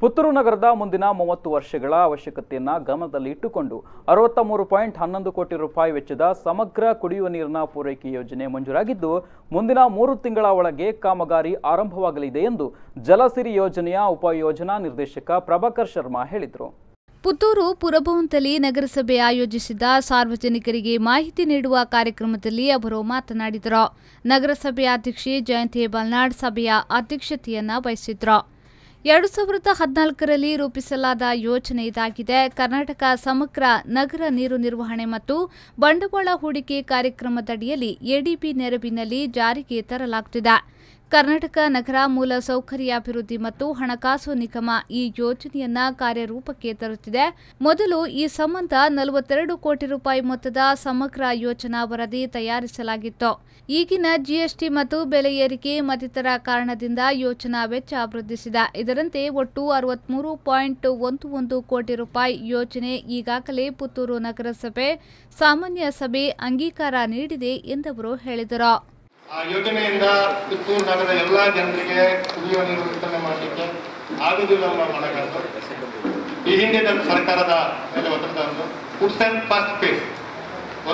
ಪುತ್ತೂರು ನಗರದ ಮುಂದಿನ 30 ವರ್ಷಗಳ ಅವಶ್ಯಕತೆಯನ್ನು ಗಮನದಲ್ಲಿ ಇಟ್ಟುಕೊಂಡು 63.11 ಕೋಟಿ ರೂಪಾಯಿ ವೆಚ್ಚದ ಸಮಗ್ರ ಕುಡಿಯುವ ನೀರಿನ ಪೂರೈಕೆ ಯೋಜನೆ ಮಂಜೂರಾಗಿದ್ದು ಮುಂದಿನ 3 ತಿಂಗಳ ಒಳಗೆ ಕಾಮಗಾರಿ ಆರಂಭವಾಗಲಿದೆ ಎಂದು ಜಲಸಿರಿ ಯೋಜನೆಯ ಉಪಯೋಜನಾ ನಿರ್ದೇಶಕ ಪ್ರಭಾಕರ್ ಶರ್ಮಾ ಹೇಳಿದರು. ಪುತ್ತೂರು ಪುರಭವನದಲ್ಲಿ ನಗರಸಭೆ ಆಯೋಜಿಸಿದ್ದ ಸಾರ್ವಜನಿಕರಿಗೆ ಮಾಹಿತಿ ನೀಡುವ ಕಾರ್ಯಕ್ರಮದಲ್ಲಿ ಅವರು ಮಾತನಾಡಿದರು. ನಗರಸಭೆ ಅಧ್ಯಕ್ಷೆ ಜಯಂತಿ ಬಲ್ನಾಡ್ ಸಭೆಯ ಅಧ್ಯಕ್ಷತೆಯನ್ನ ವಹಿಸಿದ್ರು. 2014ರಲ್ಲಿ ರೂಪಿಸಲಾದ ಯೋಜನೆ ಇದಾಗಿದೆ. ಕರ್ನಾಟಕ ಸಮಗ್ರ ನಗರ ನೀರು ನಿರ್ವಹಣೆ ಮತ್ತು ಬಂಡವಾಳ ಹೂಡಿಕೆ ಕಾರ್ಯಕ್ರಮದಡಿಯಲ್ಲಿ ಎಡಿಬಿ ನೆರವಿನಲ್ಲಿ ಜಾರಿಗೆ ತರಲಾಗುತ್ತಿದೆ. ಕರ್ನಾಟಕ ನಗರ ಮೂಲ ಸೌಕರ್ಯಾಭಿವೃದ್ಧಿ ಮತ್ತು ಹಣಕಾಸು ನಿಗಮ ಈ ಯೋಜನೆಯನ್ನ ಕಾರ್ಯರೂಪಕ್ಕೆ ತರುತ್ತಿದೆ. ಮೊದಲು ಈ ಸಂಬಂಧ 42 ಕೋಟಿ ರೂಪಾಯಿ ಮೊತ್ತದ ಸಮಗ್ರ ಯೋಜನಾ ವರದಿ ತಯಾರಿಸಲಾಗಿತ್ತು. ಈಗಿನ ಜಿಎಸ್ಟಿ ಮತ್ತು ಬೆಲೆ ಏರಿಕೆ ಮತ್ತಿತರ ಕಾರಣದಿಂದ ಯೋಜನಾ ವೆಚ್ಚ ವೃದ್ಧಿಸಿದೆ. ಇದರಂತೆ ಒಟ್ಟು 63.11 ಕೋಟಿ ರೂಪಾಯಿ ಯೋಜನೆ ಈಗಾಗಲೇ ಪುತ್ತೂರು ನಗರಸಭೆ ಸಾಮಾನ್ಯ ಸಭೆ ಅಂಗೀಕಾರ ನೀಡಿದೆ ಎಂದವರು ಹೇಳಿದರು. ಆ ಯೋಜನೆಯಿಂದ ಪುತ್ತೂರು ನಗರದ ಎಲ್ಲ ಜನರಿಗೆ ಕುಡಿಯುವ ನೀರು ವಿತರಣೆ ಮಾಡಲಿಕ್ಕೆ ಆಗುವುದಿಲ್ಲ ಎಂಬ ಮನಗಂಡು ಈ ಹಿಂದೆ ಸರ್ಕಾರದ ಮೇಲೆ ಒತ್ತಡ ತಂದು ಕುಡ್ಸೆಲ್ ಫಸ್ಟ್ ಫೇಸ್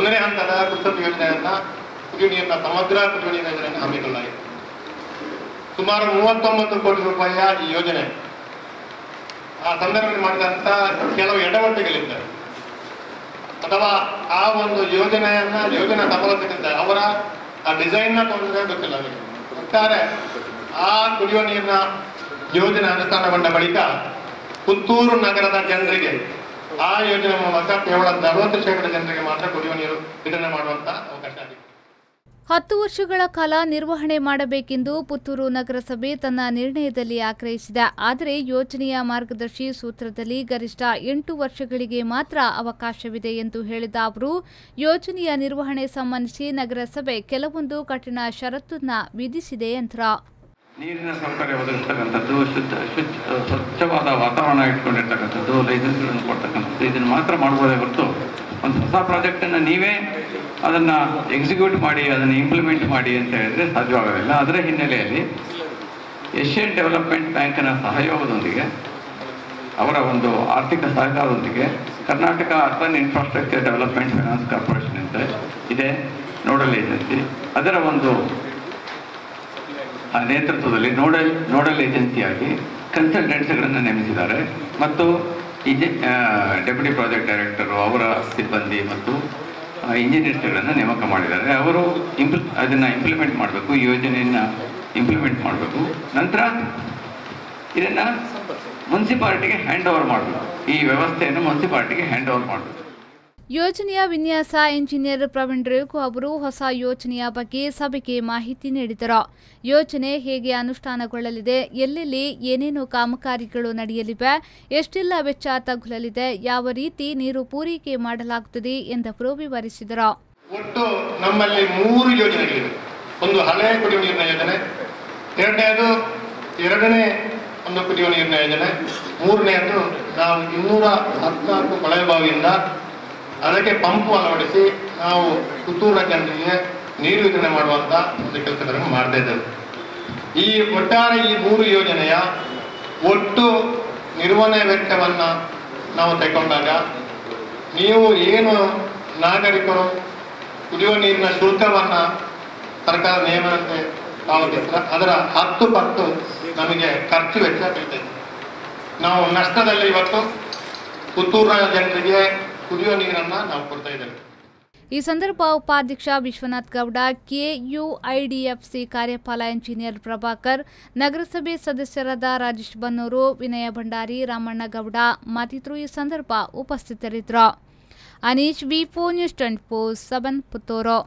1ನೇ ಹಂತದ ಕುಡ್ಸೆಲ್ ಯೋಜನೆಯನ್ನ ಕುಡಿಯುವ ನೀರಿನ ಸಮಗ್ರ ಕುಡಿಯುವ ನೀರಿನ ಯೋಜನೆಯನ್ನು ಹಮ್ಮಿಕೊಳ್ಳಲಾಗಿದೆ. ಸುಮಾರು 39 ಕೋಟಿ ರೂಪಾಯಿಯ ಈ ಯೋಜನೆ ಆ ಸಂದರ್ಭದಲ್ಲಿ ಮಾಡಿದಂಥ ಕೆಲವು ಎಡವಟ್ಟುಗಳಿದ್ದಾರೆ ಅಥವಾ ಆ ಒಂದು ಯೋಜನಾ ಸಫಲತೆಗಿಂತ ಅವರ ಆ ಡಿಸೈನ್ನ ತೊಂದರೆ ಗೊತ್ತಿಲ್ಲ ಅವರಿಗೆ. ಒಟ್ಟಾರೆ ಆ ಕುಡಿಯುವ ನೀರಿನ ಯೋಜನೆ ಅನುಷ್ಠಾನಗೊಂಡ ಬಳಿಕ ಪುತ್ತೂರು ನಗರದ ಜನರಿಗೆ ಆ ಯೋಜನೆ ಮೂಲಕ ಕೇವಲ 40% ಜನರಿಗೆ ಮಾತ್ರ ಕುಡಿಯುವ ನೀರು ವಿತರಣೆ ಮಾಡುವಂತ ಅವಕಾಶ ಆಗಿದೆ. 10 ವರ್ಷಗಳ ಕಾಲ ನಿರ್ವಹಣೆ ಮಾಡಬೇಕೆಂದು ಪುತ್ತೂರು ನಗರಸಭೆ ತನ್ನ ನಿರ್ಣಯದಲ್ಲಿ ಆಗ್ರಹಿಸಿದೆ. ಆದರೆ ಯೋಜನೆಯ ಮಾರ್ಗದರ್ಶಿ ಸೂತ್ರದಲ್ಲಿ ಗರಿಷ್ಠ 8 ವರ್ಷಗಳಿಗೆ ಮಾತ್ರ ಅವಕಾಶವಿದೆ ಎಂದು ಹೇಳಿದ ಅವರು, ಯೋಜನೆಯ ನಿರ್ವಹಣೆ ಸಂಬಂಧಿಸಿ ನಗರಸಭೆ ಕೆಲವೊಂದು ಕಠಿಣ ಷರತ್ತನ್ನ ವಿಧಿಸಿದೆ ಎಂದರು. ನೀರಿನ ಸೌಕರ್ಯ ಒದಗಿಸ್ತಕ್ಕಂಥದ್ದು, ಸ್ವಚ್ಛವಾದ ವಾತಾವರಣ ಇಟ್ಕೊಂಡಿರ್ತಕ್ಕಂಥದ್ದು, ಲೈಸೆನ್ಸ್ಗಳನ್ನು ಕೊಡ್ತಕ್ಕಂಥದ್ದು, ಇದನ್ನು ಮಾತ್ರ ಮಾಡ್ಬೋದೇ ಹೊರತು ಒಂದು ಹೊಸ ಪ್ರಾಜೆಕ್ಟನ್ನು ನೀವೇ ಅದನ್ನು ಎಕ್ಸಿಕ್ಯೂಟ್ ಮಾಡಿ ಅದನ್ನು ಇಂಪ್ಲಿಮೆಂಟ್ ಮಾಡಿ ಅಂತ ಹೇಳಿದ್ರೆ ಸಾಧ್ಯವಾಗೋದಿಲ್ಲ. ಅದರ ಹಿನ್ನೆಲೆಯಲ್ಲಿ ಏಷ್ಯನ್ ಡೆವಲಪ್ಮೆಂಟ್ ಬ್ಯಾಂಕಿನ ಸಹಯೋಗದೊಂದಿಗೆ ಅವರ ಒಂದು ಆರ್ಥಿಕ ಸಹಕಾರದೊಂದಿಗೆ Karnataka urban infrastructure development finance corporation ಅಂತ ಇದೆ ನೋಡಲ್ ಏಜೆನ್ಸಿ. ಅದರ ಒಂದು ನೇತೃತ್ವದಲ್ಲಿ ನೋಡಲ್ ಏಜೆನ್ಸಿಯಾಗಿ ಕನ್ಸಲ್ಟೆಂಟ್ಸ್ಗಳನ್ನು ನೇಮಿಸಿದ್ದಾರೆ ಮತ್ತು ಡೆಪ್ಯೂಟಿ ಪ್ರಾಜೆಕ್ಟ್ ಡೈರೆಕ್ಟರು ಅವರ ಸಿಬ್ಬಂದಿ ಮತ್ತು ಇಂಜಿನಿಯರ್ಸ್ಗಳನ್ನು ನೇಮಕ ಮಾಡಿದ್ದಾರೆ. ಅವರು ಅದನ್ನು ಇಂಪ್ಲಿಮೆಂಟ್ ಮಾಡಬೇಕು, ಈ ಯೋಜನೆಯನ್ನು ಇಂಪ್ಲಿಮೆಂಟ್ ಮಾಡಬೇಕು. ನಂತರ ಇದನ್ನು ಮುನ್ಸಿಪಾಲಿಟಿಗೆ ಹ್ಯಾಂಡ್ ಓವರ್ ಮಾಡಬೇಕು. ಈ ವ್ಯವಸ್ಥೆಯನ್ನು ಮುನ್ಸಿಪಾಲಿಟಿಗೆ ಹ್ಯಾಂಡ್ ಓವರ್ ಮಾಡಬೇಕು. ಯೋಜನೆಯ ವಿನ್ಯಾಸ ಇಂಜಿನಿಯರ್ ಪ್ರವೀಣ್ ರೇಖು ಅವರು ಹೊಸ ಯೋಜನೆಯ ಬಗ್ಗೆ ಸಭೆಗೆ ಮಾಹಿತಿ ನೀಡಿದರು. ಯೋಜನೆ ಹೇಗೆ ಅನುಷ್ಠಾನಗೊಳ್ಳಲಿದೆ, ಎಲ್ಲೆಲ್ಲಿ ಏನೇನು ಕಾಮಗಾರಿಗಳು ನಡೆಯಲಿವೆ, ಎಷ್ಟೆಲ್ಲ ವೆಚ್ಚ ತಗುಲಲಿದೆ, ಯಾವ ರೀತಿ ನೀರು ಪೂರೈಕೆ ಮಾಡಲಾಗುತ್ತದೆ ಎಂದವರು ವಿವರಿಸಿದರು. ಒಟ್ಟು ನಮ್ಮಲ್ಲಿ 3 ಯೋಜನೆಗಳಿವೆ. ಒಂದು ಹಳೆಯ ಕುಡಿಯುವ ನೀರಿನ ಯೋಜನೆ, ಎರಡನೇ ಒಂದು ಕುಡಿಯುವ ನೀರಿನ ಯೋಜನೆ, ಮೂರನೆಯದು ನಾವು 214 ಕೊಳವೆ ಬಾವಿಯಿಂದ ಅದಕ್ಕೆ ಪಂಪು ಅಳವಡಿಸಿ ನಾವು ಪುತ್ತೂರಿನ ಜನರಿಗೆ ನೀರು ವಿತರಣೆ ಮಾಡುವಂತ ಒಂದು ಕೆಲಸಗಳನ್ನು ಮಾಡ್ತಾ ಇದ್ದೇವೆ. ಈ ಒಟ್ಟಾರೆ ಈ 3 ಯೋಜನೆಯ ಒಟ್ಟು ನಿರ್ವಹಣೆ ವೆಚ್ಚವನ್ನು ನಾವು ತೆಗೆದುಕೊಂಡಾಗ ನೀವು ಏನು ನಾಗರಿಕರು ಕುಡಿಯುವ ನೀರಿನ ಶುಲ್ಕವನ್ನು ಸರ್ಕಾರ ನಿಯಮದಂತೆ ಪಾವತಿಸಿದ ಅದರ 10 ಪಟ್ಟು ನಮಗೆ ಖರ್ಚು ವೆಚ್ಚ ಬೀಳ್ತದೆ. ನಾವು ನಷ್ಟದಲ್ಲಿ ಇವತ್ತು ಪುತ್ತೂರಿನ ಜನರಿಗೆ ಕುಡಿಯುವ ನೀರನ್ನು ನಾವು ಕೊಡ್ತಾ ಇದ್ದೇವೆ. ಈ ಸಂದರ್ಭ ಉಪಾಧ್ಯಕ್ಷ ವಿಶ್ವನಾಥ್ ಗೌಡ, ಕೆಯುಐಡಿಎಫ್ಸಿ ಕಾರ್ಯಪಾಲ ಇಂಜಿನಿಯರ್ ಪ್ರಭಾಕರ್, ನಗರಸಭೆ ಸದಸ್ಯರಾದ ರಾಜೇಶ್ ಬನ್ನೂರು, ವಿನಯ ಭಂಡಾರಿ, ರಾಮಣ್ಣ ಗೌಡ ಮತ್ತಿತರರು ಈ ಸಂದರ್ಭ ಉಪಸ್ಥಿತರಿದ್ದರು. ಅನೀಶ್, ವಿ4 ನ್ಯೂಸ್ 24/7 ಪುತ್ತೂರು.